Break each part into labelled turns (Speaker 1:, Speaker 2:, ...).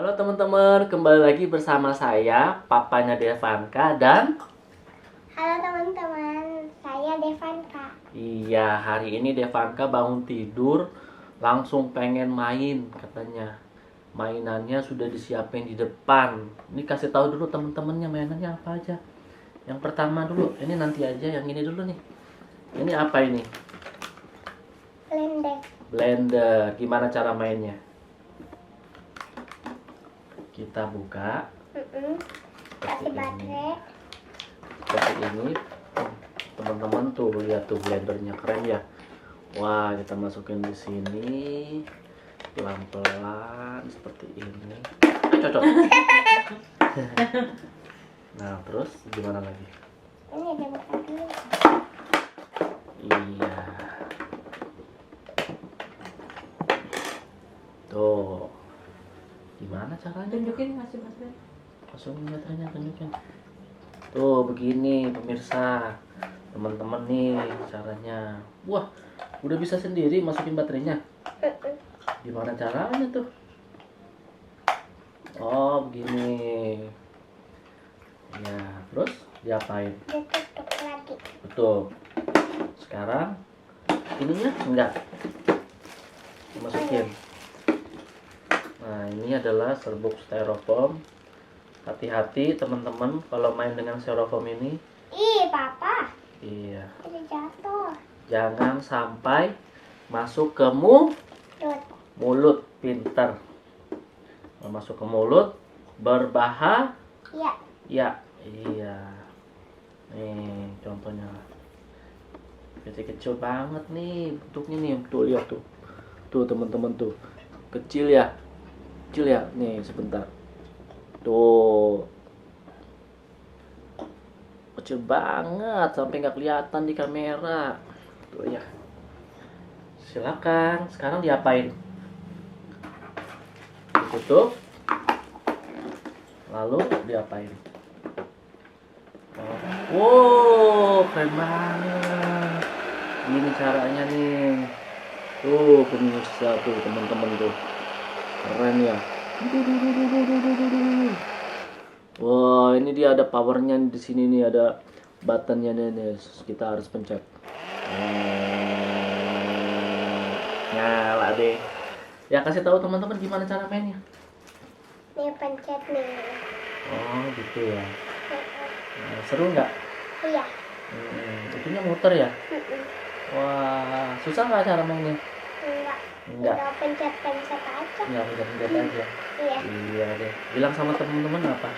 Speaker 1: Halo teman-teman, kembali lagi bersama saya, papanya Devanka dan
Speaker 2: Halo teman-teman, saya Devanka.
Speaker 1: iya, hari ini Devanka bangun tidur langsung pengen main katanya. Mainannya sudah disiapin di depan. Ini kasih tahu dulu teman-temannya mainannya apa aja. Yang pertama dulu, ini nanti aja yang ini dulu nih. Ini apa ini?
Speaker 2: Blender.
Speaker 1: Blender. Gimana cara mainnya? Kita buka
Speaker 2: Kasih baterai.
Speaker 1: seperti ini. Teman-teman tuh lihat tuh blendernya keren ya. Wah, kita masukin di sini pelan-pelan seperti ini. Cocok. Nah, terus gimana lagi?
Speaker 2: Ini ada buka dulu.
Speaker 1: Iya. Tuh. Gimana caranya?
Speaker 3: Tunjukin masih baterai.
Speaker 1: Masukin baterainya, tunjukin. Tuh begini pemirsa, teman-teman nih caranya. Wah, udah bisa sendiri masukin baterainya. Gimana caranya tuh? Oh begini. Ya, terus diapain?
Speaker 2: Ditutup lagi.
Speaker 1: Betul. Sekarang ininya enggak dimasukin. Nah, ini adalah serbuk styrofoam. Hati-hati teman-teman kalau main dengan styrofoam ini.
Speaker 2: Ih, Papa.
Speaker 1: Iya.
Speaker 2: Ini jatuh.
Speaker 1: Jangan sampai masuk ke
Speaker 2: Dut.
Speaker 1: mulut, pinter. Kalau masuk ke mulut berbahaya.
Speaker 2: Iya.
Speaker 1: Ya, iya. Nih contohnya. Kecil-kecil banget nih bentuknya nih. Tuh lihat tuh. Tuh teman-teman tuh. Kecil ya. Kecil ya. Nih sebentar. Tuh. Kecil banget sampai nggak kelihatan di kamera. Tuh ya. Silakan. Sekarang diapain? Ditutup. Lalu diapain? Wow, keren banget. Gini caranya nih. Tuh pemirsa tuh teman-teman tuh. Keren ya. Wah, ini dia ada powernya di sini nih, ada buttonnya nih. Kita harus pencet. Nyala deh. Ya kasih tahu teman-teman gimana cara mainnya.
Speaker 2: Nih pencet nih.
Speaker 1: Oh gitu ya. Nah, seru nggak?
Speaker 2: Iya.
Speaker 1: Itunya muter ya. Wah, susah nggak cara mainnya?
Speaker 2: Enggak.
Speaker 1: Enggak.
Speaker 2: Udah pencet-pencet aja.
Speaker 1: Enggak, pencet aja.
Speaker 2: Iya.
Speaker 1: Iya deh. Bilang sama teman-teman apa?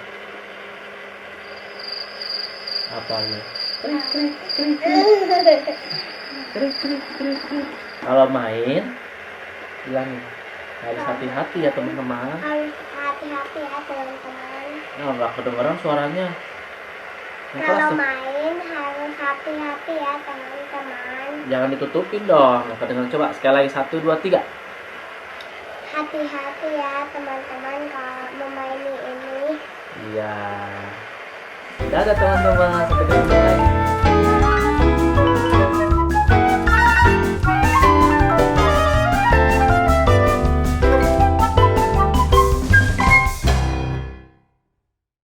Speaker 1: Apa ya? Krik, krik, krik, krik. Kalau main, bilang harus hati-hati ya teman-teman.
Speaker 2: Harus hati-hati ya teman-teman.
Speaker 1: Nah, nggak kedengeran suaranya. Yang keras
Speaker 2: Kalau
Speaker 1: tuh.
Speaker 2: main harus hati-hati ya teman-teman.
Speaker 1: Jangan ditutupin dong. Nggak kedengeran. Coba sekali lagi 1, 2, 3.
Speaker 2: Hati-hati ya teman-teman kalau memaini ini.
Speaker 1: Iya. Dadah teman-teman. Sampai ketemu.